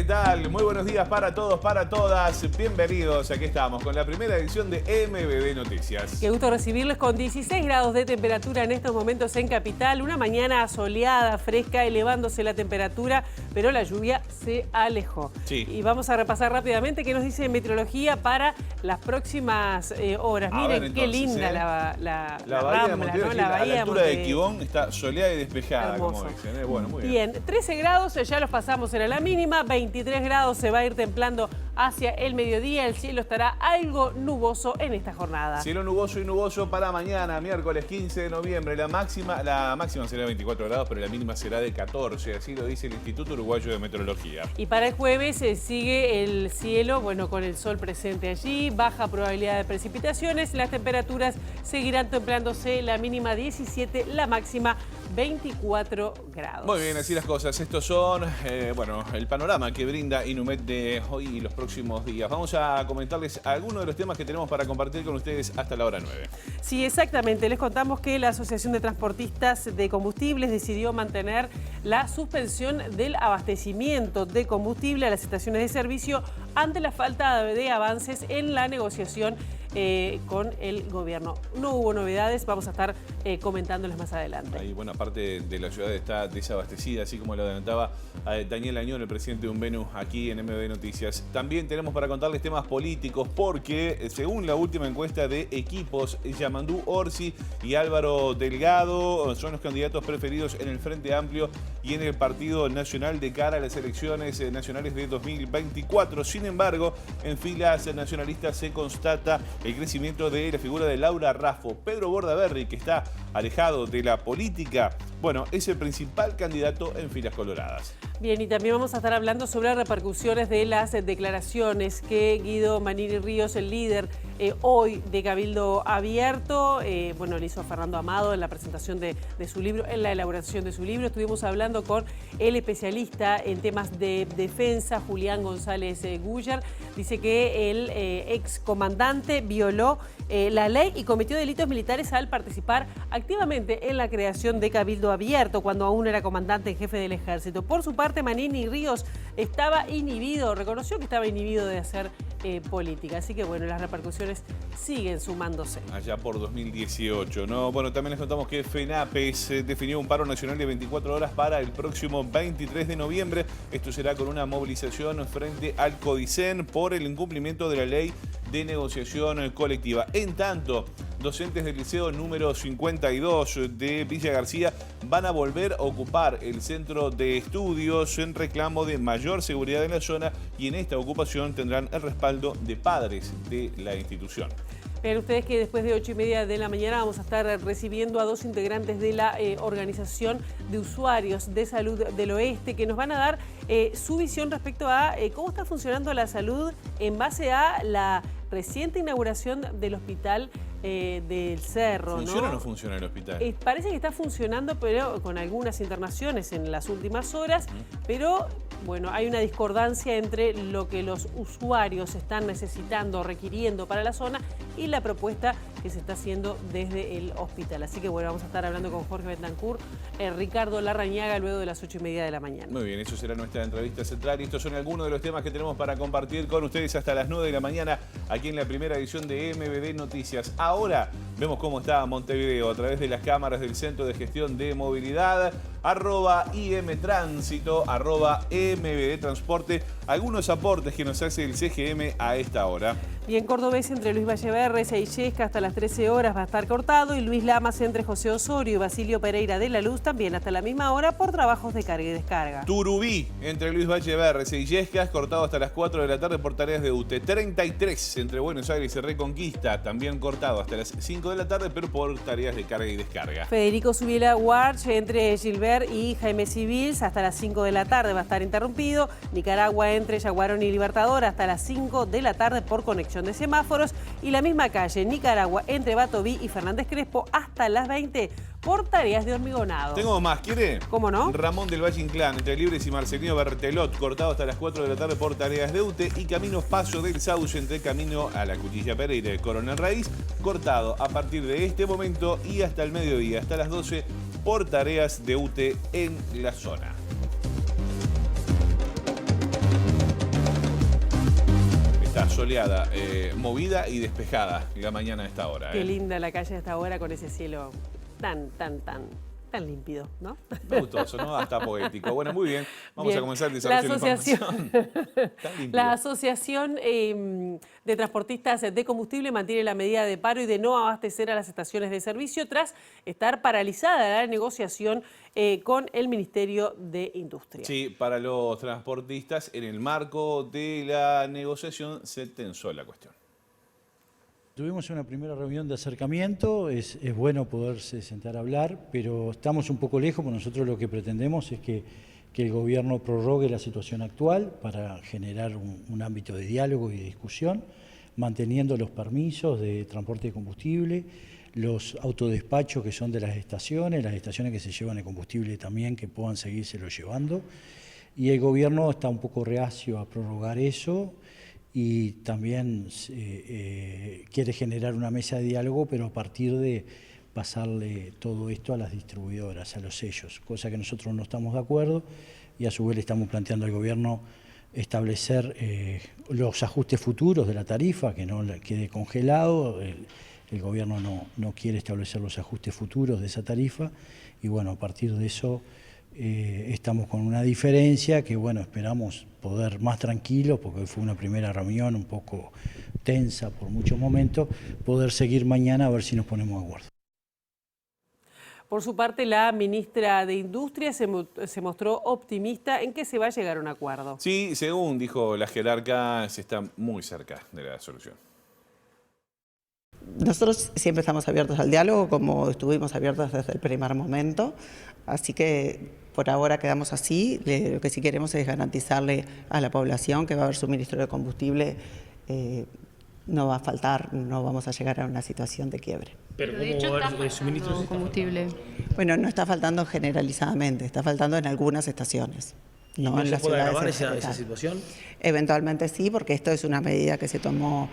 ¿qué tal? Muy buenos días para todos, para todas. Bienvenidos, aquí estamos con la primera edición de MBD Noticias. Qué gusto recibirles con 16 grados de temperatura en estos momentos en Capital. Una mañana soleada, fresca, elevándose la temperatura, pero la lluvia se alejó. Sí. Y vamos a repasar rápidamente qué nos dice meteorología para las próximas horas. Miren qué linda la bahía de Rambla, Montevideo, ¿no? sí, La a la bahía altura de Montevideo. Quibón está soleada y despejada, Hermoso. como dicen. Bueno, muy bien. Bien, 13 grados, ya los pasamos, era la mínima, 23 grados, se va a ir templando hacia el mediodía, el cielo estará algo nuboso en esta jornada. Cielo nuboso y nuboso para mañana, miércoles 15 de noviembre. La máxima será 24 grados, pero la mínima será de 14, así lo dice el Instituto Uruguayo de Meteorología. Y para el jueves sigue el cielo, bueno, con el sol presente allí, baja probabilidad de precipitaciones, las temperaturas seguirán templándose, la mínima 17, la máxima 24 grados. Muy bien, así las cosas. Estos son, el panorama que brinda Inumet de hoy y los próximos días. Vamos a comentarles algunos de los temas que tenemos para compartir con ustedes hasta la hora 9. Sí, exactamente. Les contamos que la Asociación de Transportistas de Combustibles decidió mantener la suspensión del abastecimiento de combustible a las estaciones de servicio ante la falta de avances en la negociación con el gobierno. No hubo novedades, vamos a estar comentándoles más adelante. Ahí, bueno, aparte de la ciudad está desabastecida, así como lo adelantaba Daniel Añón, el presidente de Unvenus, aquí en MBD Noticias. También tenemos para contarles temas políticos porque, según la última encuesta de Equipos, Yamandú Orsi y Álvaro Delgado son los candidatos preferidos en el Frente Amplio y en el Partido Nacional de cara a las elecciones nacionales de 2024. Sin embargo, en filas nacionalistas se constata el crecimiento de la figura de Laura Raffo. Pedro Bordaberry, que está alejado de la política, bueno, es el principal candidato en filas coloradas. Bien, y también vamos a estar hablando sobre las repercusiones de las declaraciones que Guido Manini Ríos, el líder hoy de Cabildo Abierto, le hizo a Fernando Amado en la presentación de su libro, en la elaboración de su libro. Estuvimos hablando con el especialista en temas de defensa, Julián González Guller. Dice que el excomandante violó la ley y cometió delitos militares al participar activamente en la creación de Cabildo Abierto cuando aún era comandante en jefe del ejército. Por su parte, Manini Ríos estaba inhibido, reconoció que estaba inhibido de hacer política. Así que bueno, las repercusiones siguen sumándose. Allá por 2018, ¿no? Bueno, también les contamos que FENAPES definió un paro nacional de 24 horas para el próximo 23 de noviembre. Esto será con una movilización frente al CODICEN por el incumplimiento de la ley de negociación colectiva. En tanto, docentes del liceo número 52 de Villa García van a volver a ocupar el centro de estudios en reclamo de mayor seguridad en la zona y en esta ocupación tendrán el respaldo de padres de la institución. Vean ustedes que después de 8:30 de la mañana vamos a estar recibiendo a dos integrantes de la Organización de Usuarios de Salud del Oeste que nos van a dar su visión respecto a cómo está funcionando la salud en base a la reciente inauguración del hospital del Cerro. ¿Funciona o no funciona el hospital? Parece que está funcionando, pero con algunas internaciones en las últimas horas, pero bueno, hay una discordancia entre lo que los usuarios están necesitando, requiriendo para la zona y la propuesta que se está haciendo desde el hospital. Así que bueno, vamos a estar hablando con Jorge Betancourt, Ricardo Larrañaga, luego de las 8:30 de la mañana. Muy bien, eso será nuestra entrevista central y estos son algunos de los temas que tenemos para compartir con ustedes hasta las 9 de la mañana aquí en la primera edición de MBD Noticias. Ahora vemos cómo está Montevideo a través de las cámaras del Centro de Gestión de Movilidad, @IMTránsito, @MBD-Transporte, algunos aportes que nos hace el CGM a esta hora. Bien, Cordobés entre Luis Valleverres e Illesca hasta las 13 horas va a estar cortado y Luis Lamas entre José Osorio y Basilio Pereira de la Luz también hasta la misma hora por trabajos de carga y descarga. Turubí entre Luis Valleverres e Illescas cortado hasta las 4 de la tarde por tareas de UTE. 33 entre Buenos Aires y Reconquista también cortado hasta las 5 de la tarde pero por tareas de carga y descarga. Federico Subiela Warch entre Gilbert y Jaime Civils hasta las 5 de la tarde va a estar interrumpido. Nicaragua entre Yaguarón y Libertador hasta las 5 de la tarde por conexión de semáforos y la misma calle Nicaragua entre Batoví y Fernández Crespo hasta las 20 por tareas de hormigonado. Tengo más, ¿quiere? ¿Cómo no? Ramón del Valle Inclán entre Libres y Marcelino Bertelot cortado hasta las 4 de la tarde por tareas de UTE y Camino Paso del Sauce entre Camino a la Cutilla Pereira y el Coronel Raíz cortado a partir de este momento y hasta el mediodía, hasta las 12 por tareas de UTE en la zona. soleada, movida y despejada la mañana a esta hora. Qué linda la calle a esta hora con ese cielo tan límpido, ¿no? Me gustó, sonó hasta poético. Bueno, muy bien. Vamos Bien. a comenzar el desarrollo de la información. La Asociación de Transportistas de Combustible mantiene la medida de paro y de no abastecer a las estaciones de servicio tras estar paralizada la negociación con el Ministerio de Industria. Sí, para los transportistas, en el marco de la negociación se tensó la cuestión. Tuvimos una primera reunión de acercamiento, es bueno poderse sentar a hablar, pero estamos un poco lejos, porque nosotros lo que pretendemos es que el gobierno prorrogue la situación actual para generar un ámbito de diálogo y de discusión, manteniendo los permisos de transporte de combustible, los autodespachos que son de las estaciones que se llevan el combustible también, que puedan seguírselo llevando, y el gobierno está un poco reacio a prorrogar eso, y también quiere generar una mesa de diálogo, pero a partir de pasarle todo esto a las distribuidoras, a los sellos, cosa que nosotros no estamos de acuerdo, y a su vez le estamos planteando al gobierno establecer los ajustes futuros de la tarifa, que no quede congelado. El gobierno no quiere establecer los ajustes futuros de esa tarifa, y bueno, a partir de eso estamos con una diferencia que, bueno, esperamos poder más tranquilos, porque hoy fue una primera reunión un poco tensa por muchos momentos, poder seguir mañana a ver si nos ponemos de acuerdo. Por su parte, la ministra de Industria se mostró optimista en que se va a llegar a un acuerdo. Sí, según dijo la jerarca, se está muy cerca de la solución. Nosotros siempre estamos abiertos al diálogo, como estuvimos abiertos desde el primer momento, así que por ahora quedamos así. Lo que sí queremos es garantizarle a la población que va a haber suministro de combustible, no va a faltar, no vamos a llegar a una situación de quiebre. Pero de hecho está faltando combustible. Bueno, no está faltando generalizadamente, está faltando en algunas estaciones. ¿No se puede agravar esa situación? Eventualmente sí, porque esto es una medida que se tomó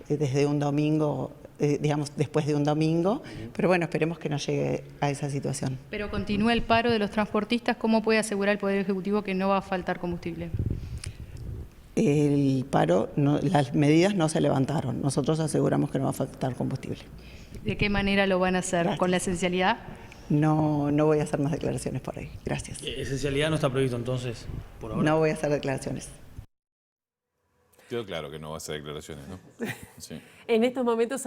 desde un domingo, digamos, después de un domingo, pero bueno, esperemos que no llegue a esa situación. Pero continúa el paro de los transportistas, ¿cómo puede asegurar el Poder Ejecutivo que no va a faltar combustible? El paro, las medidas no se levantaron, nosotros aseguramos que no va a faltar combustible. ¿De qué manera lo van a hacer? Gracias. ¿Con la esencialidad? No voy a hacer más declaraciones por ahí, gracias. ¿Esencialidad no está previsto entonces, por ahora? No voy a hacer declaraciones. Quedó claro que no va a hacer declaraciones, ¿no? Sí. En estos momentos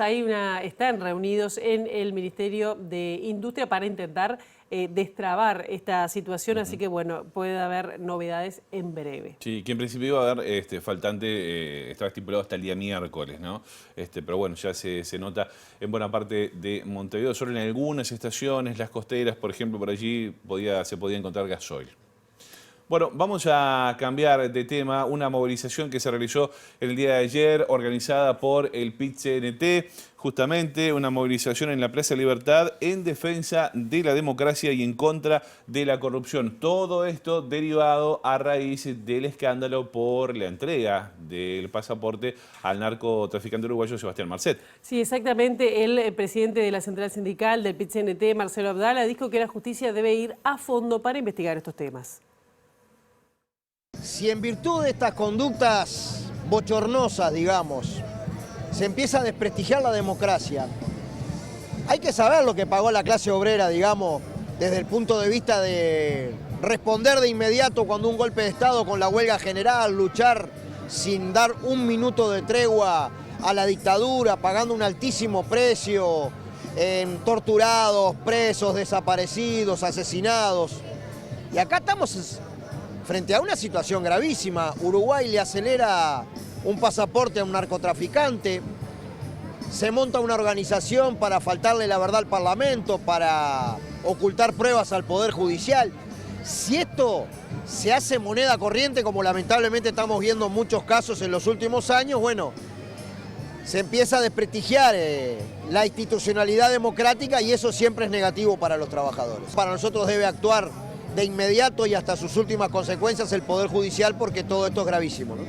están reunidos en el Ministerio de Industria para intentar destrabar esta situación, así que bueno, puede haber novedades en breve. Sí, que en principio iba a haber faltante, estaba estipulado hasta el día miércoles, ¿no? Pero bueno, ya se nota en buena parte de Montevideo, solo en algunas estaciones, las costeras, por ejemplo, por allí se podía encontrar gasoil. Bueno, vamos a cambiar de tema. Una movilización que se realizó el día de ayer, organizada por el PIT-CNT, justamente una movilización en la Plaza Libertad en defensa de la democracia y en contra de la corrupción. Todo esto derivado a raíz del escándalo por la entrega del pasaporte al narcotraficante uruguayo Sebastián Marcet. Sí, exactamente. El presidente de la Central Sindical del PIT-CNT, Marcelo Abdala, dijo que la justicia debe ir a fondo para investigar estos temas. Si en virtud de estas conductas bochornosas, digamos, se empieza a desprestigiar la democracia, hay que saber lo que pagó la clase obrera, digamos, desde el punto de vista de responder de inmediato cuando un golpe de Estado con la huelga general, luchar sin dar un minuto de tregua a la dictadura, pagando un altísimo precio en torturados, presos, desaparecidos, asesinados. Y acá estamos frente a una situación gravísima. Uruguay le acelera un pasaporte a un narcotraficante, se monta una organización para faltarle la verdad al Parlamento, para ocultar pruebas al Poder Judicial. Si esto se hace moneda corriente, como lamentablemente estamos viendo muchos casos en los últimos años, bueno, se empieza a desprestigiar la institucionalidad democrática y eso siempre es negativo para los trabajadores. Para nosotros debe actuar de inmediato y hasta sus últimas consecuencias el Poder Judicial, porque todo esto es gravísimo, ¿no?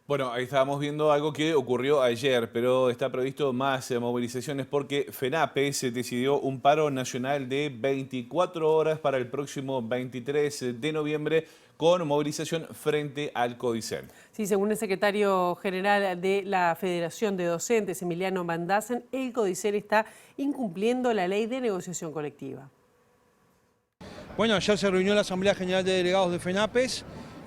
Bueno, ahí estábamos viendo algo que ocurrió ayer, pero está previsto más movilizaciones porque FENAPES decidió un paro nacional de 24 horas para el próximo 23 de noviembre con movilización frente al Codicen. Sí, según el secretario general de la Federación de Docentes, Emiliano Mandasen, el Codicen está incumpliendo la ley de negociación colectiva. Bueno, ayer se reunió la Asamblea General de Delegados de FENAPES,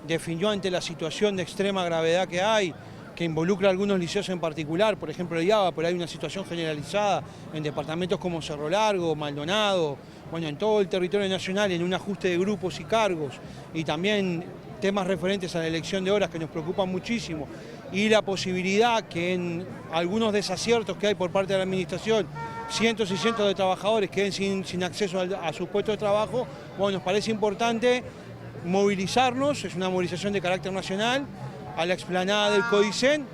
definió ante la situación de extrema gravedad que hay, que involucra a algunos liceos en particular, por ejemplo el IABA, pero hay una situación generalizada en departamentos como Cerro Largo, Maldonado, bueno, en todo el territorio nacional, en un ajuste de grupos y cargos, y también temas referentes a la elección de horas que nos preocupan muchísimo, y la posibilidad que en algunos desaciertos que hay por parte de la administración, cientos y cientos de trabajadores queden sin acceso a sus puestos de trabajo. Bueno, nos parece importante movilizarnos, es una movilización de carácter nacional, a la explanada del Codicen,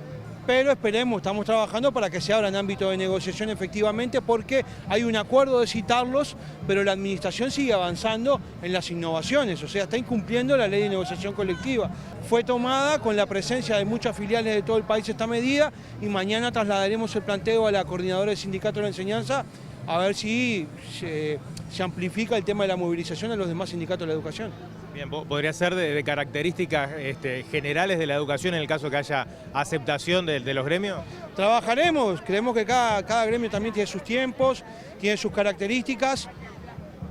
pero esperemos, estamos trabajando para que se abra en ámbito de negociación efectivamente, porque hay un acuerdo de citarlos, pero la administración sigue avanzando en las innovaciones, o sea, está incumpliendo la ley de negociación colectiva. Fue tomada con la presencia de muchas filiales de todo el país esta medida, y mañana trasladaremos el planteo a la coordinadora del Sindicato de la Enseñanza a ver si se amplifica el tema de la movilización a los demás sindicatos de la educación. Bien, podría ser de características generales de la educación en el caso que haya aceptación de los gremios. Trabajaremos, creemos que cada gremio también tiene sus tiempos, tiene sus características.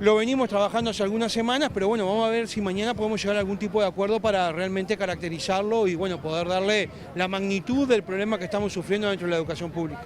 Lo venimos trabajando hace algunas semanas, pero bueno, vamos a ver si mañana podemos llegar a algún tipo de acuerdo para realmente caracterizarlo y bueno, poder darle la magnitud del problema que estamos sufriendo dentro de la educación pública.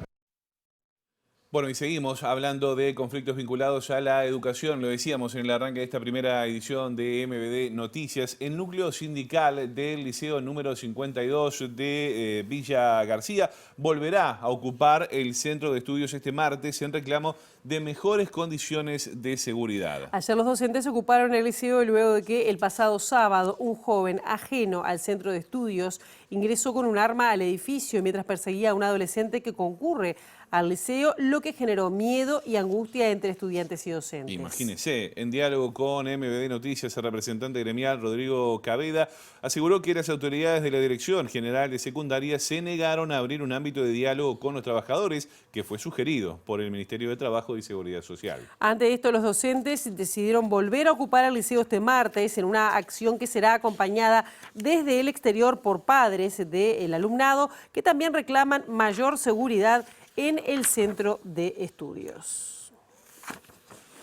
Bueno, y seguimos hablando de conflictos vinculados a la educación. Lo decíamos en el arranque de esta primera edición de MBD Noticias. El núcleo sindical del Liceo número 52 de Villa García volverá a ocupar el centro de estudios este martes en reclamo de mejores condiciones de seguridad. Ayer los docentes ocuparon el liceo luego de que el pasado sábado un joven ajeno al centro de estudios ingresó con un arma al edificio mientras perseguía a un adolescente que concurre al liceo, lo que generó miedo y angustia entre estudiantes y docentes. Imagínense, en diálogo con MBD Noticias, el representante gremial Rodrigo Cabeda aseguró que las autoridades de la Dirección General de Secundaria se negaron a abrir un ámbito de diálogo con los trabajadores que fue sugerido por el Ministerio de Trabajo y Seguridad Social. Ante esto, los docentes decidieron volver a ocupar el liceo este martes en una acción que será acompañada desde el exterior por padres del alumnado que también reclaman mayor seguridad en el centro de estudios.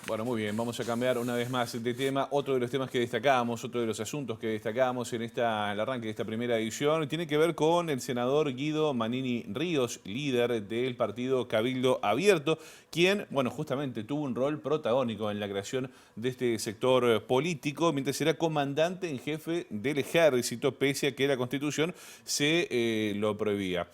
Bueno, muy bien, vamos a cambiar una vez más de tema. Otro de los temas que destacamos, otro de los asuntos que destacamos en el arranque de esta primera edición, tiene que ver con el senador Guido Manini Ríos, líder del partido Cabildo Abierto, quien, bueno, justamente tuvo un rol protagónico en la creación de este sector político, mientras era comandante en jefe del ejército, pese a que la Constitución se lo prohibía.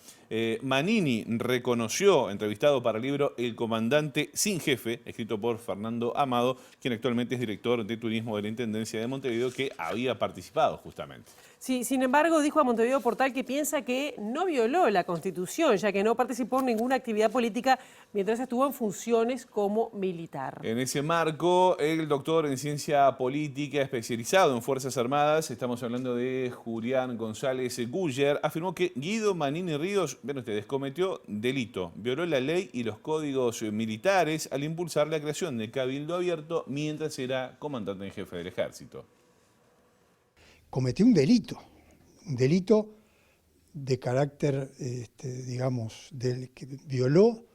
Manini reconoció, entrevistado para el libro El comandante sin jefe, escrito por Fernando Amado, quien actualmente es director de turismo de la Intendencia de Montevideo, que había participado justamente. Sí, sin embargo, dijo a Montevideo Portal que piensa que no violó la Constitución, ya que no participó en ninguna actividad política mientras estuvo en funciones como militar. En ese marco, el doctor en ciencia política especializado en Fuerzas Armadas, estamos hablando de Julián González Guller, afirmó que Guido Manini Ríos, ven ustedes, cometió delito, violó la ley y los códigos militares al impulsar la creación de Cabildo Abierto mientras era comandante en jefe del ejército. Cometió un delito de carácter, digamos, que violó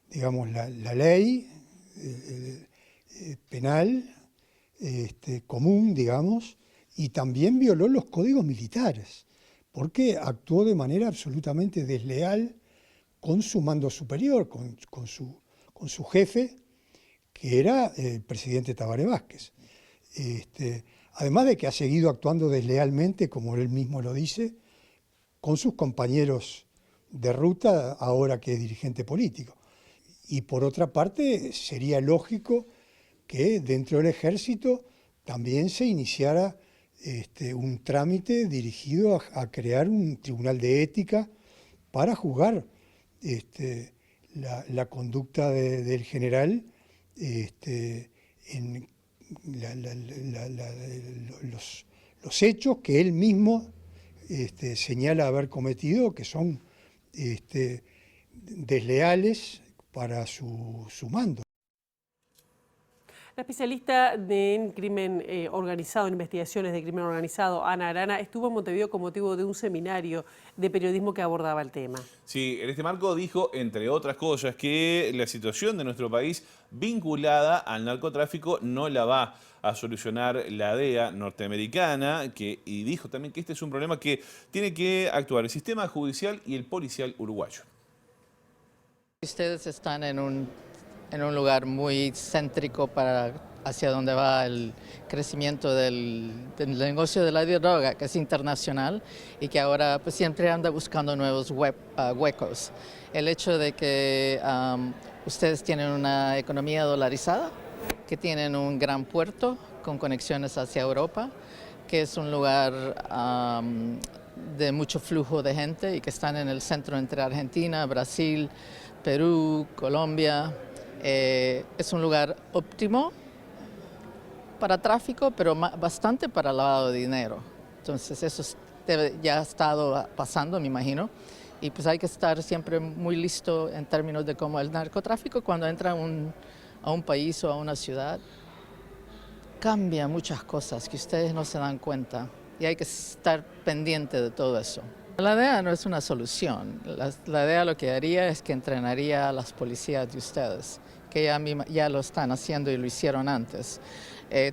digamos, la ley penal común, digamos, y también violó los códigos militares, porque actuó de manera absolutamente desleal con su mando superior, con su jefe, que era el presidente Tabaré Vázquez. Además de que ha seguido actuando deslealmente, como él mismo lo dice, con sus compañeros de ruta, ahora que es dirigente político. Y por otra parte, sería lógico que dentro del ejército también se iniciara un trámite dirigido a crear un tribunal de ética para juzgar la conducta del general en los hechos que él mismo señala haber cometido, que son desleales para su mando. La especialista en crimen organizado, en investigaciones de crimen organizado, Ana Arana, estuvo en Montevideo con motivo de un seminario de periodismo que abordaba el tema. Sí, en este marco dijo, entre otras cosas, que la situación de nuestro país vinculada al narcotráfico no la va a solucionar la DEA norteamericana, y dijo también que este es un problema que tiene que actuar el sistema judicial y el policial uruguayo. Ustedes están en un lugar muy céntrico hacia donde va el crecimiento del negocio de la droga, que es internacional y que ahora pues, siempre anda buscando nuevos huecos. El hecho de que ustedes tienen una economía dolarizada, que tienen un gran puerto con conexiones hacia Europa, que es un lugar de mucho flujo de gente y que están en el centro entre Argentina, Brasil, Perú, Colombia. Es un lugar óptimo para tráfico, pero bastante para lavado de dinero. Entonces eso ya ha estado pasando, me imagino, y pues hay que estar siempre muy listo en términos de cómo el narcotráfico cuando entra a un país o a una ciudad cambia muchas cosas que ustedes no se dan cuenta y hay que estar pendiente de todo eso. La DEA no es una solución. La DEA lo que haría es que entrenaría a las policías de ustedes, que ya lo están haciendo y lo hicieron antes.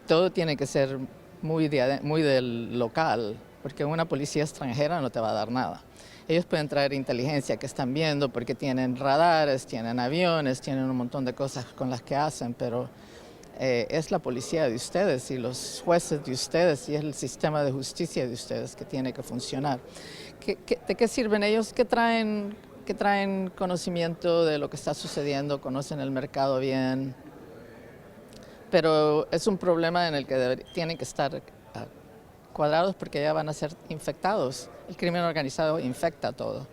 Todo tiene que ser muy del local, porque una policía extranjera no te va a dar nada. Ellos pueden traer inteligencia que están viendo porque tienen radares, tienen aviones, tienen un montón de cosas con las que hacen, pero es la policía de ustedes y los jueces de ustedes y es el sistema de justicia de ustedes que tiene que funcionar. ¿De qué sirven ellos? Que traen conocimiento de lo que está sucediendo, conocen el mercado bien, pero es un problema en el que tienen que estar cuadrados porque ya van a ser infectados. El crimen organizado infecta todo.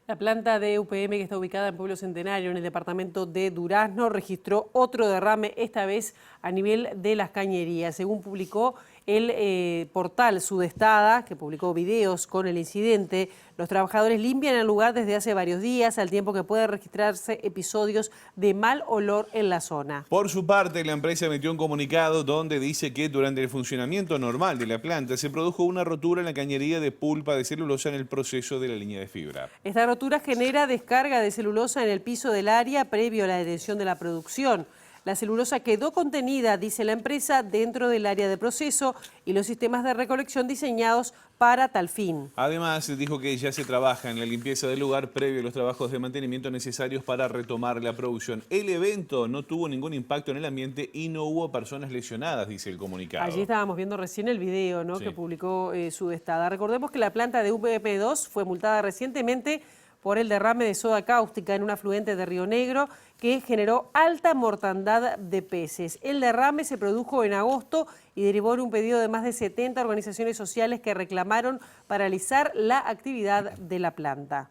La planta de UPM, que está ubicada en Pueblo Centenario, en el departamento de Durazno, registró otro derrame, esta vez a nivel de las cañerías. Según publicó el portal Sudestada, que publicó videos con el incidente, los trabajadores limpian el lugar desde hace varios días, al tiempo que pueden registrarse episodios de mal olor en la zona. Por su parte, la empresa emitió un comunicado donde dice que durante el funcionamiento normal de la planta se produjo una rotura en la cañería de pulpa de celulosa en el proceso de la línea de fibra. Esta rotura genera descarga de celulosa en el piso del área previo a la detención de la producción. La celulosa quedó contenida, dice la empresa, dentro del área de proceso y los sistemas de recolección diseñados para tal fin. Además, dijo que ya se trabaja en la limpieza del lugar previo a los trabajos de mantenimiento necesarios para retomar la producción. El evento no tuvo ningún impacto en el ambiente y no hubo personas lesionadas, dice el comunicado. Allí estábamos viendo recién el video, ¿no?, sí, que publicó Sudestada. Recordemos que la planta de UPM2 fue multada recientemente por el derrame de soda cáustica en un afluente de Río Negro que generó alta mortandad de peces. El derrame se produjo en agosto y derivó en un pedido de más de 70 organizaciones sociales que reclamaron paralizar la actividad de la planta.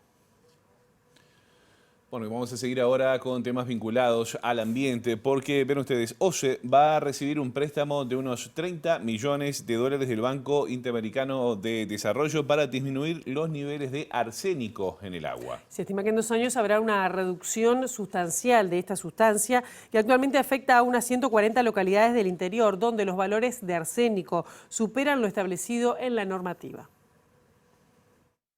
Bueno, y vamos a seguir ahora con temas vinculados al ambiente, porque, ven ustedes, OCE va a recibir un préstamo de unos 30 millones de dólares del Banco Interamericano de Desarrollo para disminuir los niveles de arsénico en el agua. Se estima que en 2 años habrá una reducción sustancial de esta sustancia que actualmente afecta a unas 140 localidades del interior, donde los valores de arsénico superan lo establecido en la normativa.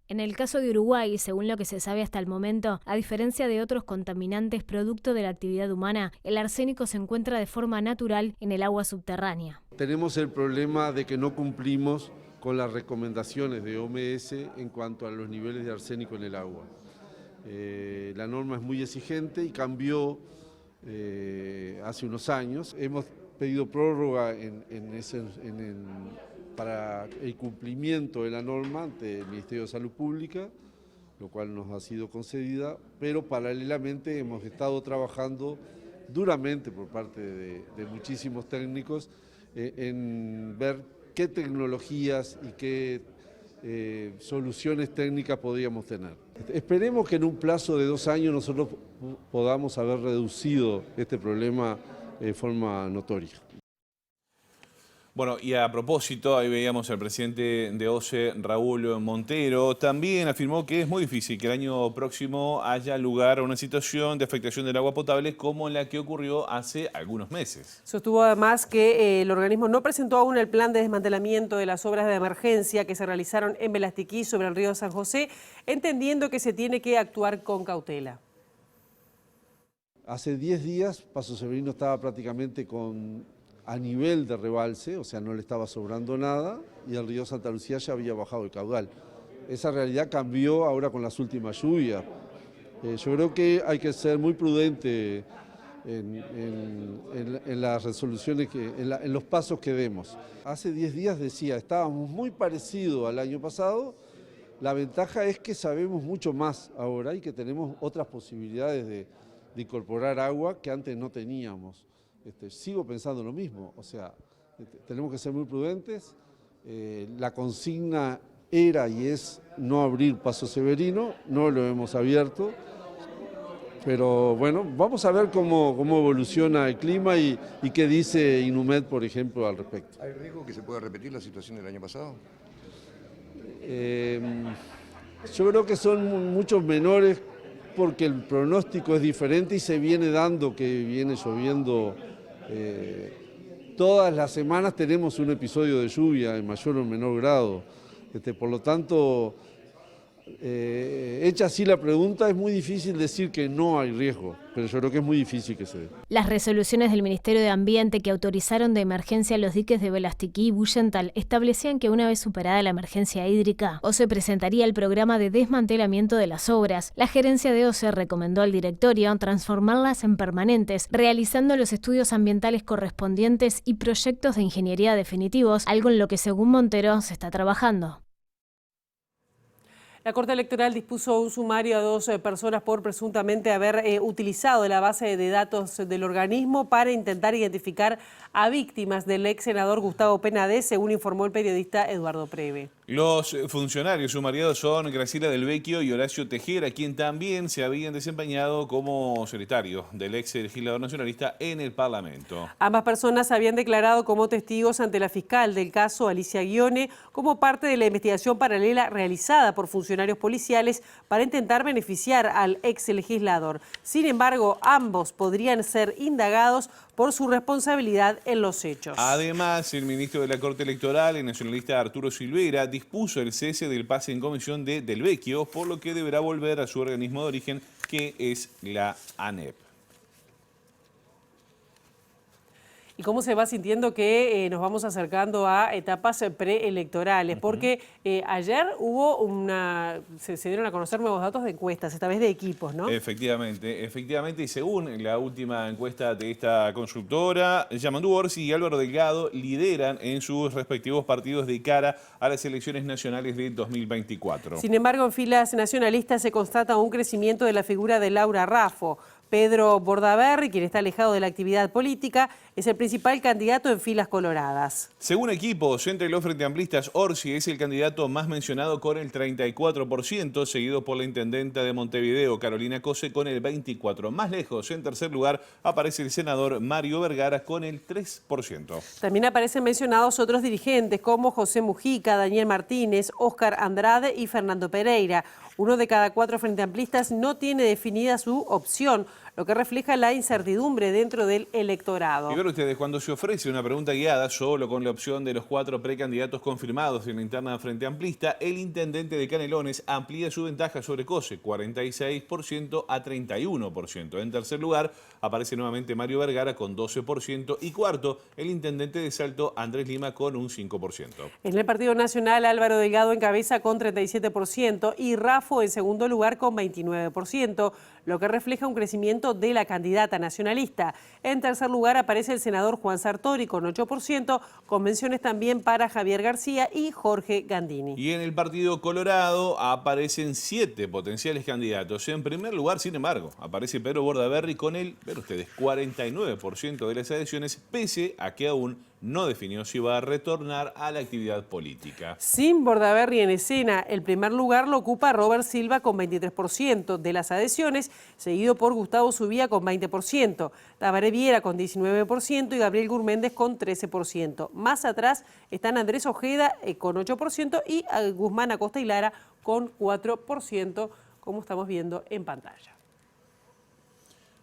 En el caso de Uruguay, según lo que se sabe hasta el momento, a diferencia de otros contaminantes producto de la actividad humana, el arsénico se encuentra de forma natural en el agua subterránea. Tenemos el problema de que no cumplimos con las recomendaciones de OMS en cuanto a los niveles de arsénico en el agua. La norma es muy exigente y cambió hace unos años. Hemos pedido prórroga para el cumplimiento de la norma ante el Ministerio de Salud Pública, lo cual nos ha sido concedida, pero paralelamente hemos estado trabajando duramente por parte de muchísimos técnicos en ver qué tecnologías y qué soluciones técnicas podríamos tener. Esperemos que en un plazo de 2 años nosotros podamos haber reducido este problema de forma notoria. Bueno, y a propósito, ahí veíamos al presidente de OCE, Raúl Montero, también afirmó que es muy difícil que el año próximo haya lugar a una situación de afectación del agua potable como la que ocurrió hace algunos meses. Sostuvo además que el organismo no presentó aún el plan de desmantelamiento de las obras de emergencia que se realizaron en Velastiquí sobre el río San José, entendiendo que se tiene que actuar con cautela. Hace 10 días Paso Severino estaba prácticamente a nivel de rebalse, o sea, no le estaba sobrando nada, y el río Santa Lucía ya había bajado el caudal. Esa realidad cambió ahora con las últimas lluvias. Yo creo que hay que ser muy prudente en las resoluciones, en los pasos que demos. Hace 10 días decía, estábamos muy parecidos al año pasado. La ventaja es que sabemos mucho más ahora y que tenemos otras posibilidades de incorporar agua que antes no teníamos. Sigo pensando lo mismo, o sea, tenemos que ser muy prudentes. La consigna era y es no abrir Paso Severino, no lo hemos abierto, pero bueno, vamos a ver cómo evoluciona el clima y qué dice Inumet, por ejemplo, al respecto. ¿Hay riesgo que se pueda repetir la situación del año pasado? Yo creo que son muchos menores porque el pronóstico es diferente y se viene dando que viene lloviendo. Todas las semanas tenemos un episodio de lluvia en mayor o menor grado. Por lo tanto, hecha así la pregunta, es muy difícil decir que no hay riesgo, pero yo creo que es muy difícil que se dé. Las resoluciones del Ministerio de Ambiente que autorizaron de emergencia los diques de Velastiquí y Bullental establecían que una vez superada la emergencia hídrica, OCE presentaría el programa de desmantelamiento de las obras. La gerencia de OCE recomendó al directorio transformarlas en permanentes, realizando los estudios ambientales correspondientes y proyectos de ingeniería definitivos, algo en lo que según Montero se está trabajando. La Corte Electoral dispuso un sumario a 2 personas por presuntamente haber utilizado la base de datos del organismo para intentar identificar a víctimas del ex senador Gustavo Penades, según informó el periodista Eduardo Preve. Los funcionarios sumariados son Graciela Del Vecchio y Horacio Tejera, quien también se habían desempeñado como secretario del ex legislador nacionalista en el Parlamento. Ambas personas habían declarado como testigos ante la fiscal del caso, Alicia Guione, como parte de la investigación paralela realizada por funcionarios policiales para intentar beneficiar al ex legislador. Sin embargo, ambos podrían ser indagados por su responsabilidad en los hechos. Además, el ministro de la Corte Electoral, el nacionalista Arturo Silveira, dispuso el cese del pase en comisión de Del Vecchio, por lo que deberá volver a su organismo de origen, que es la ANEP. ¿Y cómo se va sintiendo que nos vamos acercando a etapas preelectorales? Porque ayer hubo se dieron a conocer nuevos datos de encuestas, esta vez de equipos, ¿no? Efectivamente, y según la última encuesta de esta consultora, Yamandu Orsi y Álvaro Delgado lideran en sus respectivos partidos de cara a las elecciones nacionales de 2024. Sin embargo, en filas nacionalistas se constata un crecimiento de la figura de Laura Raffo. Pedro Bordaberry, quien está alejado de la actividad política, es el principal candidato en filas coloradas. Según equipos, entre los frente amplistas, Orsi es el candidato más mencionado con el 34%, seguido por la intendenta de Montevideo, Carolina Cose, con el 24%. Más lejos, en tercer lugar, aparece el senador Mario Vergara con el 3%. También aparecen mencionados otros dirigentes como José Mujica, Daniel Martínez, Óscar Andrade y Fernando Pereira. Uno de cada 4 frente amplistas no tiene definida su opción, lo que refleja la incertidumbre dentro del electorado. Y ver ustedes, cuando se ofrece una pregunta guiada solo con la opción de los 4 precandidatos confirmados en la interna frente amplista, el intendente de Canelones amplía su ventaja sobre Cose, 46% a 31%. En tercer lugar, aparece nuevamente Mario Vergara con 12% y cuarto, el intendente de Salto, Andrés Lima, con un 5%. En el Partido Nacional, Álvaro Delgado encabeza con 37% y Raffo en segundo lugar con 29%, lo que refleja un crecimiento de la candidata nacionalista. En tercer lugar aparece el senador Juan Sartori con 8%, con menciones también para Javier García y Jorge Gandini. Y en el Partido Colorado aparecen 7 potenciales candidatos. En primer lugar, sin embargo, aparece Pedro Bordaberry con el, ver ustedes, 49% de las adhesiones, pese a que aún no definió si va a retornar a la actividad política. Sin Bordaberry en escena, el primer lugar lo ocupa Robert Silva con 23% de las adhesiones, seguido por Gustavo Subía con 20%, Tabaré Viera con 19% y Gabriel Gurméndez con 13%. Más atrás están Andrés Ojeda con 8% y Guzmán Acosta y Lara con 4%, como estamos viendo en pantalla.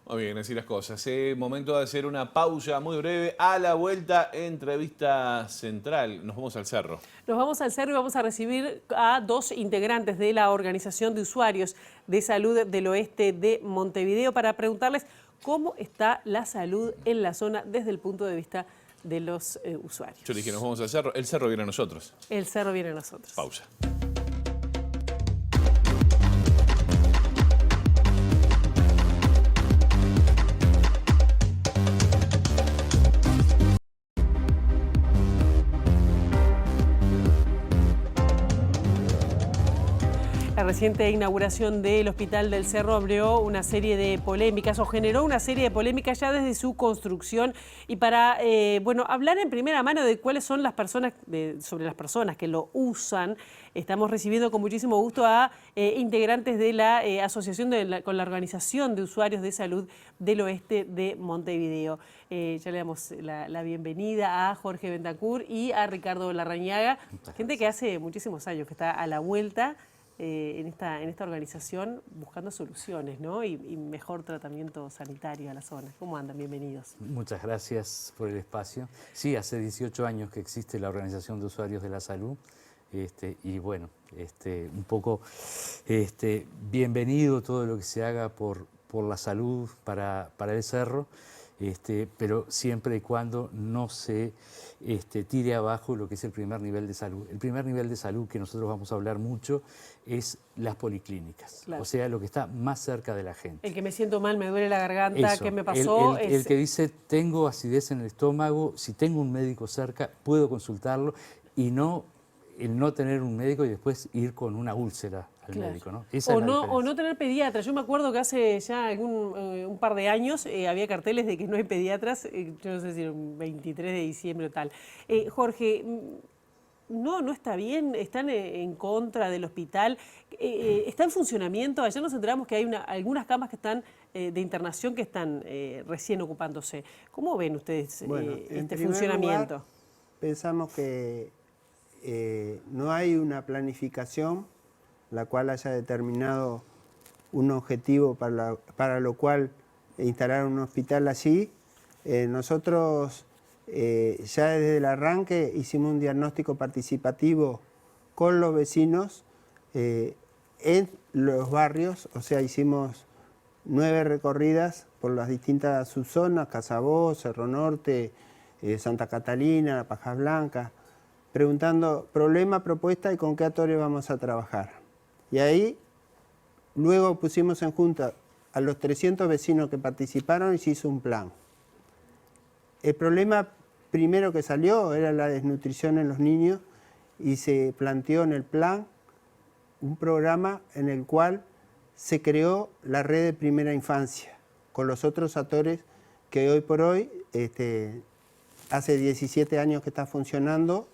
Muy bien, así las cosas. Momento de hacer una pausa muy breve. A la vuelta, entrevista central. Nos vamos al Cerro. Nos vamos al Cerro y vamos a recibir a 2 integrantes de la Organización de Usuarios de Salud del Oeste de Montevideo para preguntarles cómo está la salud en la zona desde el punto de vista de los usuarios. Yo le dije, nos vamos al Cerro. El Cerro viene a nosotros. El Cerro viene a nosotros. Pausa. La reciente inauguración del Hospital del Cerro abrió una serie de polémicas o generó una serie de polémicas ya desde su construcción y para hablar en primera mano de cuáles son las personas, sobre las personas que lo usan, estamos recibiendo con muchísimo gusto a integrantes de la asociación con la Organización de Usuarios de Salud del Oeste de Montevideo. Ya le damos la bienvenida a Jorge Bentancur y a Ricardo Larrañaga, gente que hace muchísimos años que está a la vuelta en esta organización buscando soluciones, ¿no? y mejor tratamiento sanitario a la zona. ¿Cómo andan? Bienvenidos. Muchas gracias por el espacio. Sí, hace 18 años que existe la Organización de Usuarios de la Salud y bueno, un poco bienvenido todo lo que se haga por la salud para el Cerro, pero siempre y cuando no se tire abajo lo que es el primer nivel de salud. El primer nivel de salud que nosotros vamos a hablar mucho es las policlínicas, claro. O sea, lo que está más cerca de la gente. El que me siento mal, me duele la garganta, eso, ¿qué me pasó? El que dice, tengo acidez en el estómago, si tengo un médico cerca, puedo consultarlo, y no el no tener un médico y después ir con una úlcera al médico, ¿no? Esa es la diferencia. O no tener pediatra. Yo me acuerdo que hace ya un par de años había carteles de que no hay pediatras, yo no sé si era un 23 de diciembre o tal. Jorge, no está bien, están en contra del hospital, está en funcionamiento. Ayer nos enteramos que hay algunas camas que están de internación que están recién ocupándose. ¿Cómo ven ustedes este funcionamiento? Lugar, pensamos que no hay una planificación la cual haya determinado un objetivo para lo cual instalar un hospital allí. Nosotros ya desde el arranque hicimos un diagnóstico participativo con los vecinos en los barrios, o sea, hicimos 9 recorridas por las distintas subzonas, Casabó, Cerro Norte, Santa Catalina, Pajas Blancas, preguntando problema, propuesta y con qué actores vamos a trabajar. Y ahí luego pusimos en junta a los 300 vecinos que participaron y se hizo un plan. El problema primero que salió era la desnutrición en los niños y se planteó en el plan un programa en el cual se creó la red de primera infancia con los otros actores que hoy por hoy, hace 17 años que está funcionando,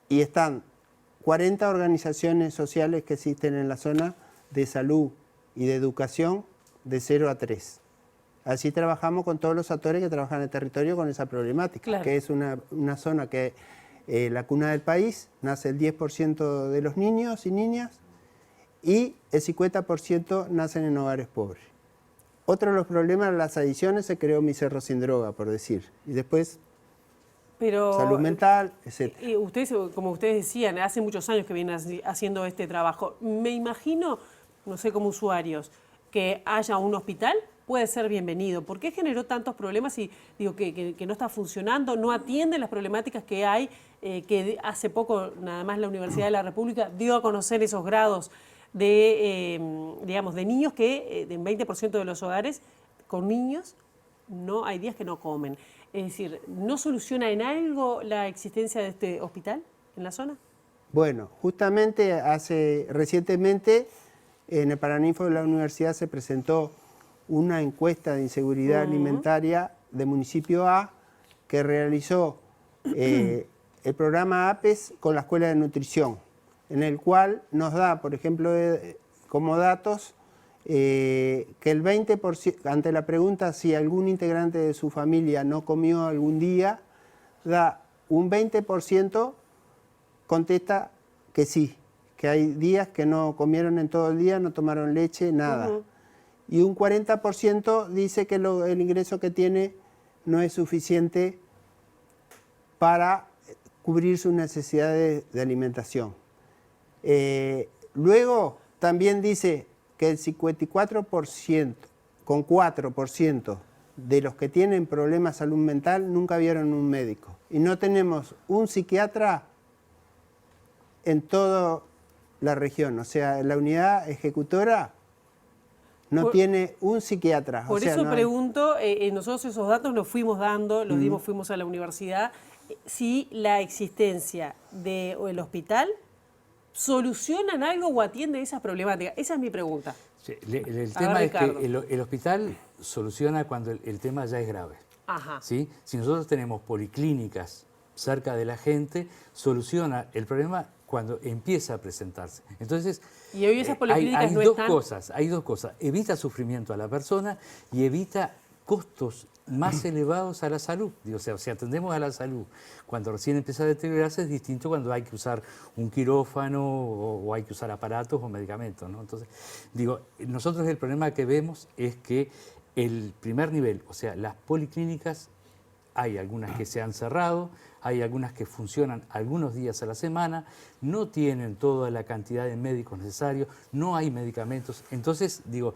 y están 40 organizaciones sociales que existen en la zona de salud y de educación de 0 a 3. Así trabajamos con todos los actores que trabajan en el territorio con esa problemática, claro. Que es una zona que la cuna del país, nace el 10% de los niños y niñas y el 50% nacen en hogares pobres. Otro de los problemas, las adicciones, se creó Mi Cerro Sin Droga, por decir, y después salud mental, etc. Y ustedes, como ustedes decían, hace muchos años que vienen haciendo este trabajo. Me imagino, no sé, como usuarios, que haya un hospital puede ser bienvenido. ¿Por qué generó tantos problemas y digo que no está funcionando, no atiende las problemáticas que hay, que hace poco nada más la Universidad de la República dio a conocer esos grados de niños que en 20% de los hogares con niños no hay días que no comen? Es decir, ¿no soluciona en algo la existencia de este hospital en la zona? Bueno, justamente recientemente en el Paraninfo de la universidad se presentó una encuesta de inseguridad alimentaria de municipio A que realizó el programa APES con la Escuela de Nutrición, en el cual nos da, por ejemplo, como datos, que el 20%, ante la pregunta si algún integrante de su familia no comió algún día, da un 20% contesta que sí, que hay días que no comieron en todo el día, no tomaron leche, nada. Y un 40% dice que el ingreso que tiene no es suficiente para cubrir sus necesidades de alimentación. Luego también dice que el 54%, con 4% de los que tienen problemas de salud mental nunca vieron un médico. Y no tenemos un psiquiatra en toda la región. O sea, la unidad ejecutora no tiene un psiquiatra. Por eso pregunto, nosotros esos datos los fuimos dando, los dimos, fuimos a la universidad, si la existencia del hospital ¿solucionan algo o atienden esas problemáticas? Esa es mi pregunta. Sí, el tema es que el hospital soluciona cuando el tema ya es grave. Ajá. ¿Sí? Si nosotros tenemos policlínicas cerca de la gente, soluciona el problema cuando empieza a presentarse. Entonces, y hoy esas policlínicas hay no dos están... cosas, hay dos cosas. Evita sufrimiento a la persona y evita costos más elevados a la salud. Digo, o sea, si atendemos a la salud cuando recién empieza a deteriorarse, es distinto cuando hay que usar un quirófano o hay que usar aparatos o medicamentos, ¿no? Entonces, digo, nosotros el problema que vemos es que el primer nivel, o sea, las policlínicas, hay algunas que se han cerrado, hay algunas que funcionan algunos días a la semana, no tienen toda la cantidad de médicos necesarios, no hay medicamentos. Entonces, digo,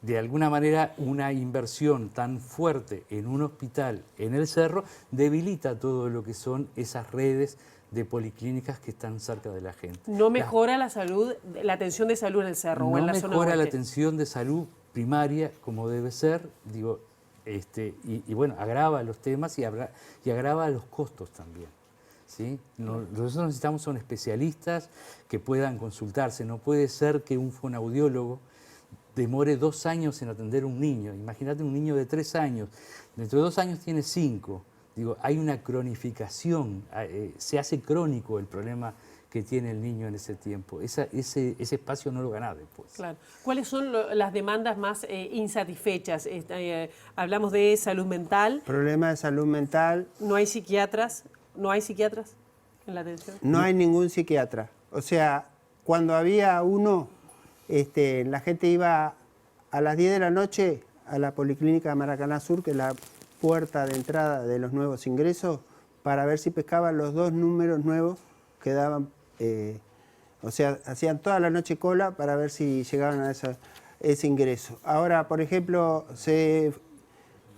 de alguna manera una inversión tan fuerte en un hospital en el Cerro debilita todo lo que son esas redes de policlínicas que están cerca de la gente. ¿No mejora la salud, la atención de salud en el Cerro o en la zona oeste? No mejora la atención de salud primaria como debe ser, digo, y bueno, agrava los temas y agrava los costos también. ¿Sí? Nosotros necesitamos son especialistas que puedan consultarse. No puede ser que un fonoaudiólogo demore 2 años en atender a un niño. Imagínate un niño de 3 años, dentro de 2 años tiene 5. Digo, hay una cronificación, se hace crónico el problema que tiene el niño en ese tiempo. Ese espacio no lo gana después. Claro. ¿Cuáles son las demandas más insatisfechas? Hablamos de salud mental. Problema de salud mental. ¿No hay psiquiatras? ¿No hay psiquiatras en la atención? No hay ningún psiquiatra. O sea, cuando había uno, la gente iba a las 10 de la noche a la Policlínica de Maracaná Sur, que es la puerta de entrada de los nuevos ingresos, para ver si pescaban los 2 números nuevos que daban. O sea, hacían toda la noche cola para ver si llegaban a ese ingreso. Ahora, por ejemplo,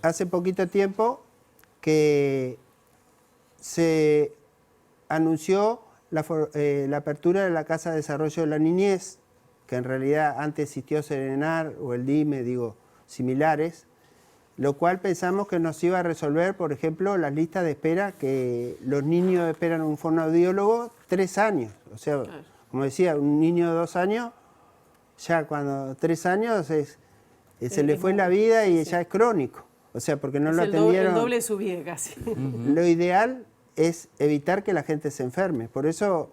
hace poquito tiempo que se anunció la apertura de la Casa de Desarrollo de la Niñez, que en realidad antes existió Serenar o el DIME, digo, similares, lo cual pensamos que nos iba a resolver, por ejemplo, las listas de espera, que los niños esperan un fonoaudiólogo 3 años. O sea, como decía, un niño de 2 años, ya cuando 3 años se le fue la vida y ya es crónico. O sea, porque no lo atendieron. El doble de su vida casi. Lo ideal es evitar que la gente se enferme. Por eso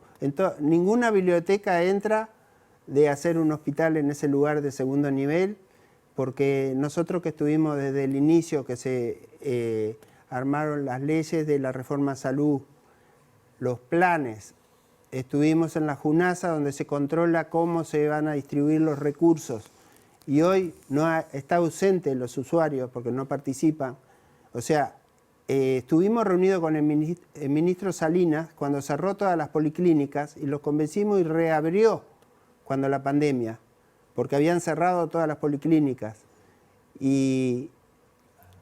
ninguna biblioteca entra de hacer un hospital en ese lugar de segundo nivel, porque nosotros que estuvimos desde el inicio, que se armaron las leyes de la reforma salud, los planes, estuvimos en la JUNASA, donde se controla cómo se van a distribuir los recursos, y hoy está ausente los usuarios porque no participan. O sea, estuvimos reunidos con el ministro Salinas cuando cerró todas las policlínicas y los convencimos y reabrió cuando la pandemia, porque habían cerrado todas las policlínicas y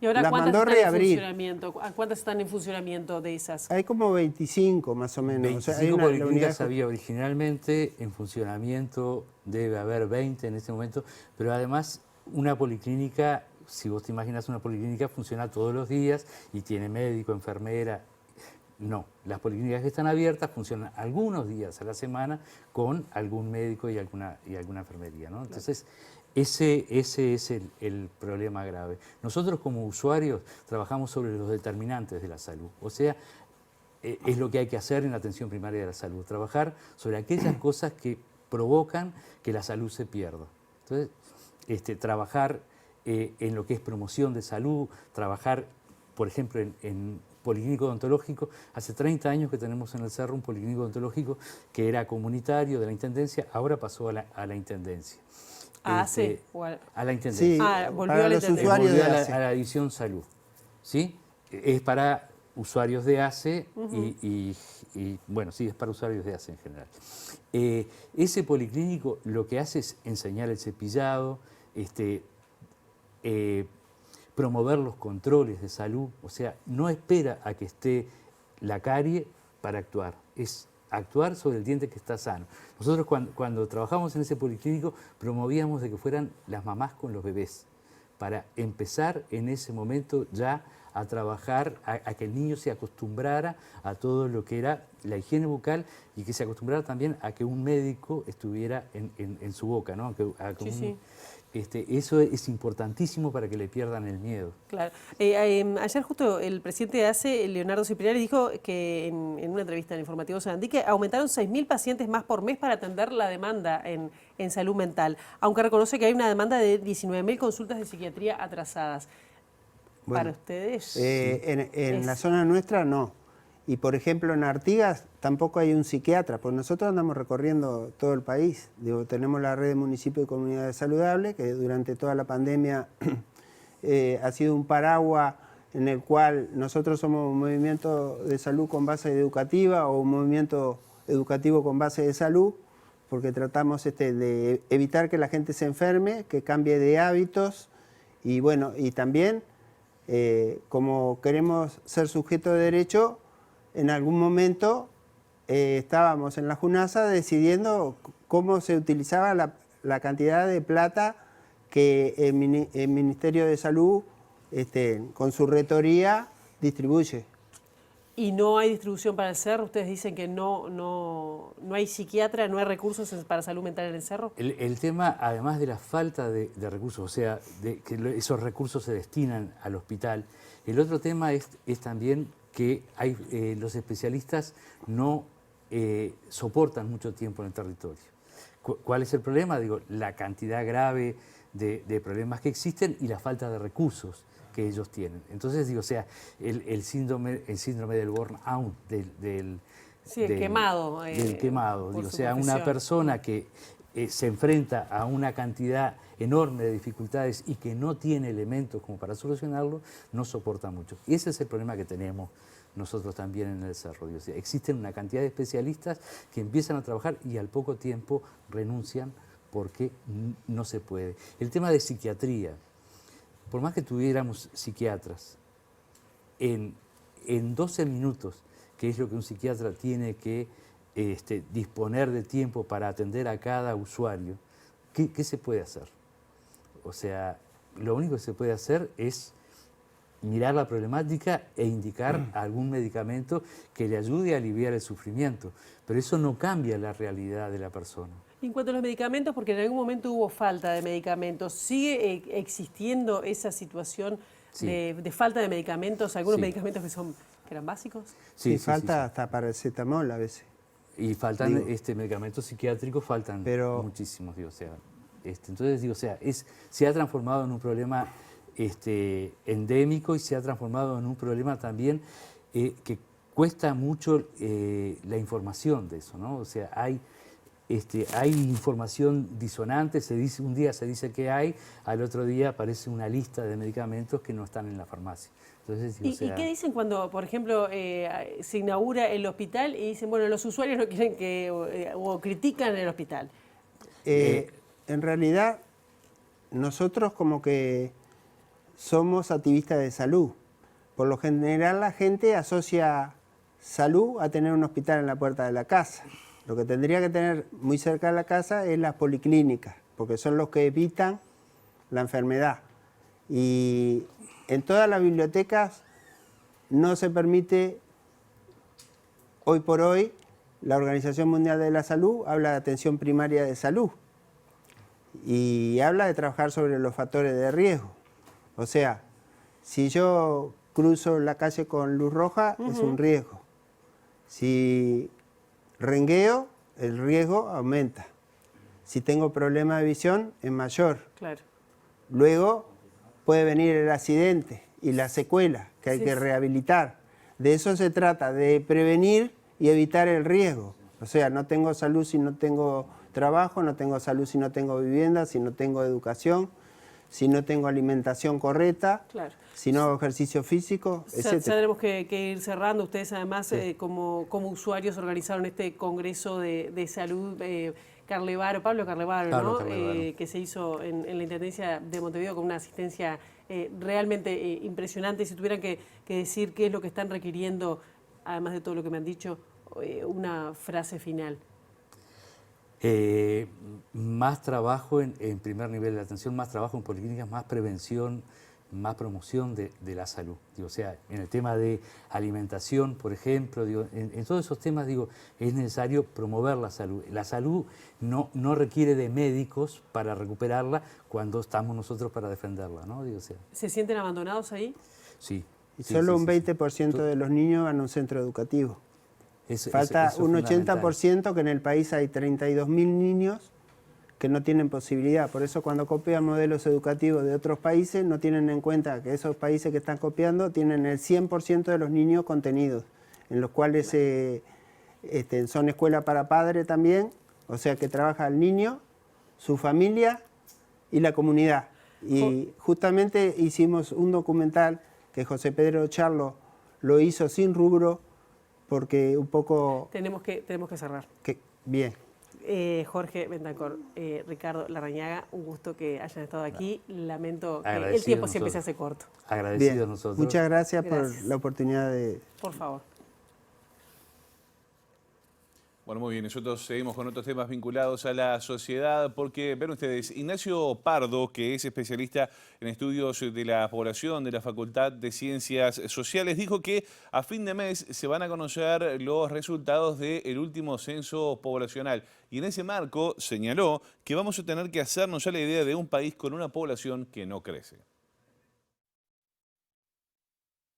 ahora las ¿cuántas mandó están reabrir. ¿Cuántas están en funcionamiento de esas? Hay como 25 más o menos. 25 o sea, hay una policlínicas había originalmente, en funcionamiento debe haber 20 en este momento, pero además una policlínica, si vos te imaginas una policlínica, funciona todos los días y tiene médico, enfermera. No, las policlínicas que están abiertas funcionan algunos días a la semana con algún médico y alguna enfermería, ¿no? Entonces, Ese es el problema grave. Nosotros como usuarios trabajamos sobre los determinantes de la salud, o sea, es lo que hay que hacer en la atención primaria de la salud, trabajar sobre aquellas cosas que provocan que la salud se pierda. Entonces, trabajar en lo que es promoción de salud, trabajar, por ejemplo, en policlínico odontológico. Hace 30 años que tenemos en el Cerro un policlínico odontológico que era comunitario de la Intendencia, ahora pasó a la Intendencia. A la Intendencia. Sí, volvió a la Intendencia. Volvió a la División Salud. ¿Sí? Es para usuarios de ACE y bueno, sí, es para usuarios de ACE en general. Ese policlínico lo que hace es enseñar el cepillado, promover los controles de salud, o sea, no espera a que esté la carie para actuar, es actuar sobre el diente que está sano. Nosotros cuando trabajamos en ese policlínico promovíamos de que fueran las mamás con los bebés, para empezar en ese momento ya a trabajar, a que el niño se acostumbrara a todo lo que era la higiene bucal y que se acostumbrara también a que un médico estuviera en su boca, ¿no? Sí. Eso es importantísimo para que le pierdan el miedo. Claro. Ayer justo el presidente de ACE, Leonardo Cipriani, dijo que en una entrevista en Informativo Sarandí que aumentaron 6.000 pacientes más por mes para atender la demanda en salud mental, aunque reconoce que hay una demanda de 19.000 consultas de psiquiatría atrasadas. Bueno, ¿para ustedes? En la zona nuestra no. Y por ejemplo en Artigas tampoco hay un psiquiatra, porque nosotros andamos recorriendo todo el país. Digo, tenemos la red de municipios y comunidades saludables, que durante toda la pandemia ha sido un paraguas en el cual nosotros somos un movimiento de salud con base educativa o un movimiento educativo con base de salud, porque tratamos de evitar que la gente se enferme, que cambie de hábitos y bueno, y también como queremos ser sujetos de derecho, en algún momento estábamos en la JUNASA decidiendo cómo se utilizaba la cantidad de plata que el Ministerio de Salud, con su rectoría, distribuye. ¿Y no hay distribución para el Cerro? Ustedes dicen que no hay psiquiatra, no hay recursos para salud mental en el Cerro. El tema, además de la falta de recursos, o sea, de que esos recursos se destinan al hospital, el otro tema es también que los especialistas no soportan mucho tiempo en el territorio. ¿Cuál es el problema? Digo, la cantidad grave de problemas que existen y la falta de recursos que ellos tienen. Entonces, digo, o sea, el síndrome del burnout, del quemado. Del quemado. Digo, o sea, una persona que se enfrenta a una cantidad enorme de dificultades y que no tiene elementos como para solucionarlo, no soporta mucho. Y ese es el problema que tenemos nosotros también en el Cerro. O sea, existen una cantidad de especialistas que empiezan a trabajar y al poco tiempo renuncian porque no se puede. El tema de psiquiatría, por más que tuviéramos psiquiatras, en 12 minutos, que es lo que un psiquiatra tiene que disponer de tiempo para atender a cada usuario, ¿qué se puede hacer? O sea, lo único que se puede hacer es mirar la problemática e indicar algún medicamento que le ayude a aliviar el sufrimiento, pero eso no cambia la realidad de la persona. En cuanto a los medicamentos, porque en algún momento hubo falta de medicamentos, ¿sigue existiendo esa situación de falta de medicamentos? ¿Algunos medicamentos que eran básicos? Sí, falta hasta paracetamol a veces. Y faltan medicamentos psiquiátricos, faltan muchísimos, digo, o sea, entonces digo, o sea, se ha transformado en un problema endémico y se ha transformado en un problema también que cuesta mucho la información de eso, ¿no? O sea, hay información disonante, un día se dice que hay, al otro día aparece una lista de medicamentos que no están en la farmacia. Entonces, ¿Y qué dicen cuando, por ejemplo, se inaugura el hospital y dicen, bueno, los usuarios no quieren o critican el hospital? En realidad, nosotros como que somos activistas de salud. Por lo general la gente asocia salud a tener un hospital en la puerta de la casa. Lo que tendría que tener muy cerca de la casa es las policlínicas, porque son los que evitan la enfermedad. Y en todas las bibliotecas no se permite, hoy por hoy, la Organización Mundial de la Salud habla de atención primaria de salud. y habla de trabajar sobre los factores de riesgo. O sea, si yo cruzo la calle con luz roja, es un riesgo. Si rengueo, el riesgo aumenta. Si tengo problema de visión, es mayor. Claro. Luego puede venir el accidente y la secuela que hay que rehabilitar. De eso se trata, de prevenir y evitar el riesgo. O sea, no tengo salud si no tengo trabajo, no tengo salud si no tengo vivienda, si no tengo educación, si no tengo alimentación correcta, si no hago ejercicio físico, etc. Ya tenemos que ir cerrando. Ustedes además como usuarios organizaron este congreso de salud Pablo Carlevaro, ¿no? Que se hizo en la Intendencia de Montevideo con una asistencia realmente impresionante. Si tuvieran que decir qué es lo que están requiriendo, además de todo lo que me han dicho, una frase final. Más trabajo en primer nivel de atención, más trabajo en policlínicas, más prevención, más promoción de la salud. Digo, o sea, en el tema de alimentación, por ejemplo, digo, en todos esos temas digo, es necesario promover la salud. La salud no requiere de médicos para recuperarla cuando estamos nosotros para defenderla, ¿no? Digo, o sea, ¿Se sienten abandonados ahí? Sí. Y solo un 20% de los niños van a un centro educativo. Falta un 80%, que en el país hay 32.000 niños que no tienen posibilidad. Por eso cuando copian modelos educativos de otros países no tienen en cuenta que esos países que están copiando tienen el 100% de los niños contenidos, en los cuales son escuela para padres también, o sea que trabaja el niño, su familia y la comunidad. Y justamente hicimos un documental que José Pedro Charlo lo hizo sin rubro, porque un poco... Tenemos que cerrar. Bien. Jorge Bentancor, Ricardo Larrañaga, un gusto que hayan estado aquí. Lamento que el tiempo siempre se hace corto. Agradecidos nosotros. Muchas gracias por la oportunidad de... Por favor. Bueno, muy bien, nosotros seguimos con otros temas vinculados a la sociedad porque, ven ustedes, Ignacio Pardo, que es especialista en estudios de la población de la Facultad de Ciencias Sociales, dijo que a fin de mes se van a conocer los resultados del último censo poblacional. Y en ese marco señaló que vamos a tener que hacernos ya la idea de un país con una población que no crece.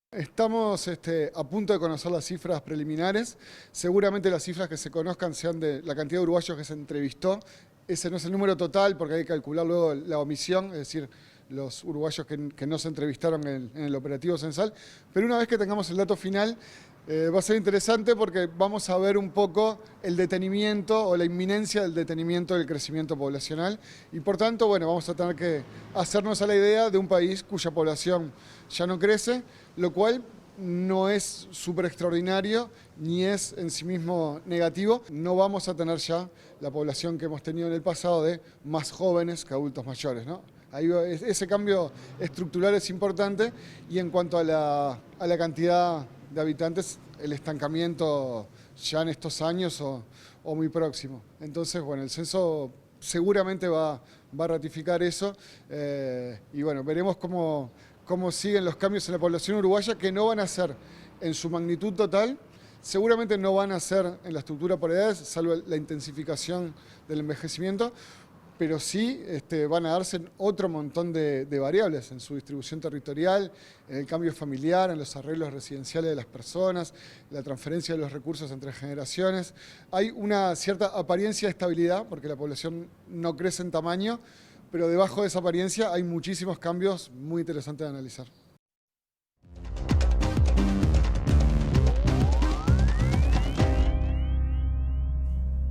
Estamos a punto de conocer las cifras preliminares. Seguramente las cifras que se conozcan sean de la cantidad de uruguayos que se entrevistó. Ese no es el número total porque hay que calcular luego la omisión, es decir, los uruguayos que no se entrevistaron en el operativo censal. Pero una vez que tengamos el dato final, va a ser interesante porque vamos a ver un poco el detenimiento o la inminencia del detenimiento del crecimiento poblacional. Y por tanto, bueno, vamos a tener que hacernos a la idea de un país cuya población ya no crece, lo cual no es súper extraordinario ni es en sí mismo negativo. No vamos a tener ya la población que hemos tenido en el pasado de más jóvenes que adultos mayores, ¿no? Ahí ese cambio estructural es importante y en cuanto a la cantidad de habitantes, el estancamiento ya en estos años o muy próximo. Entonces, bueno, el censo seguramente va a ratificar eso y bueno, veremos cómo siguen los cambios en la población uruguaya, que no van a ser en su magnitud total, seguramente no van a ser en la estructura por edades, salvo la intensificación del envejecimiento, pero sí van a darse en otro montón de variables, en su distribución territorial, en el cambio familiar, en los arreglos residenciales de las personas, la transferencia de los recursos entre generaciones. Hay una cierta apariencia de estabilidad, porque la población no crece en tamaño, pero debajo de esa apariencia hay muchísimos cambios muy interesantes de analizar.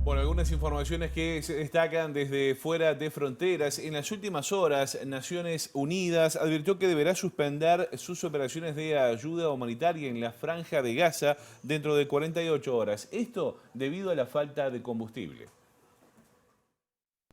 Bueno, algunas informaciones que se destacan desde fuera de fronteras. En las últimas horas, Naciones Unidas advirtió que deberá suspender sus operaciones de ayuda humanitaria en la Franja de Gaza dentro de 48 horas. Esto debido a la falta de combustible.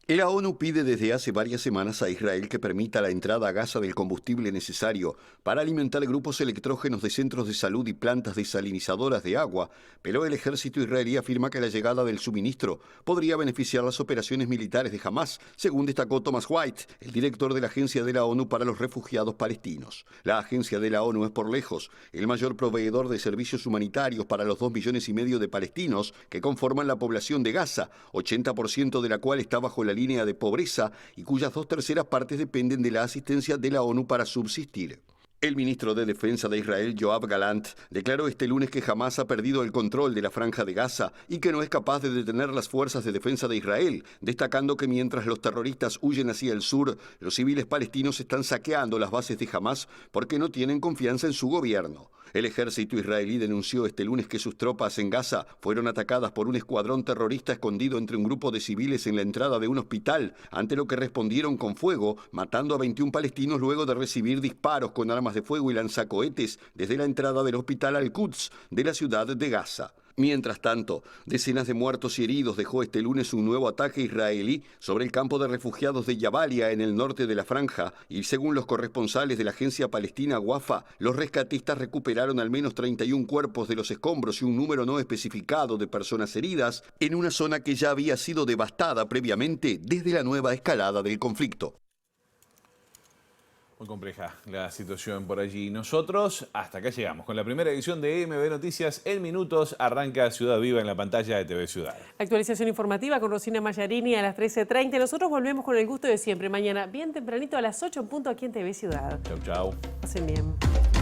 La ONU pide desde hace varias semanas a Israel que permita la entrada a Gaza del combustible necesario para alimentar grupos electrógenos de centros de salud y plantas desalinizadoras de agua, pero el ejército israelí afirma que la llegada del suministro podría beneficiar las operaciones militares de Hamás, según destacó Thomas White, el director de la Agencia de la ONU para los Refugiados Palestinos. La Agencia de la ONU es por lejos el mayor proveedor de servicios humanitarios para los 2,5 millones de palestinos que conforman la población de Gaza, 80% de la cual está bajo la línea de pobreza y cuyas 2/3 partes dependen de la asistencia de la ONU para subsistir. El ministro de Defensa de Israel, Yoav Galant, declaró este lunes que Hamás ha perdido el control de la Franja de Gaza y que no es capaz de detener las fuerzas de defensa de Israel, destacando que mientras los terroristas huyen hacia el sur, los civiles palestinos están saqueando las bases de Hamás porque no tienen confianza en su gobierno. El ejército israelí denunció este lunes que sus tropas en Gaza fueron atacadas por un escuadrón terrorista escondido entre un grupo de civiles en la entrada de un hospital, ante lo que respondieron con fuego, matando a 21 palestinos luego de recibir disparos con armas de fuego y lanzacohetes desde la entrada del hospital Al-Quds de la ciudad de Gaza. Mientras tanto, decenas de muertos y heridos dejó este lunes un nuevo ataque israelí sobre el campo de refugiados de Jabalia en el norte de la franja y según los corresponsales de la agencia palestina Wafa, los rescatistas recuperaron al menos 31 cuerpos de los escombros y un número no especificado de personas heridas en una zona que ya había sido devastada previamente desde la nueva escalada del conflicto. Muy compleja la situación por allí. Nosotros hasta acá llegamos. Con la primera edición de MB Noticias en minutos arranca Ciudad Viva en la pantalla de TV Ciudad. Actualización informativa con Rosina Mallarini a las 13:30. Nosotros volvemos con el gusto de siempre. Mañana bien tempranito a las 8 en punto aquí en TV Ciudad. Chau, chau. Pasen bien.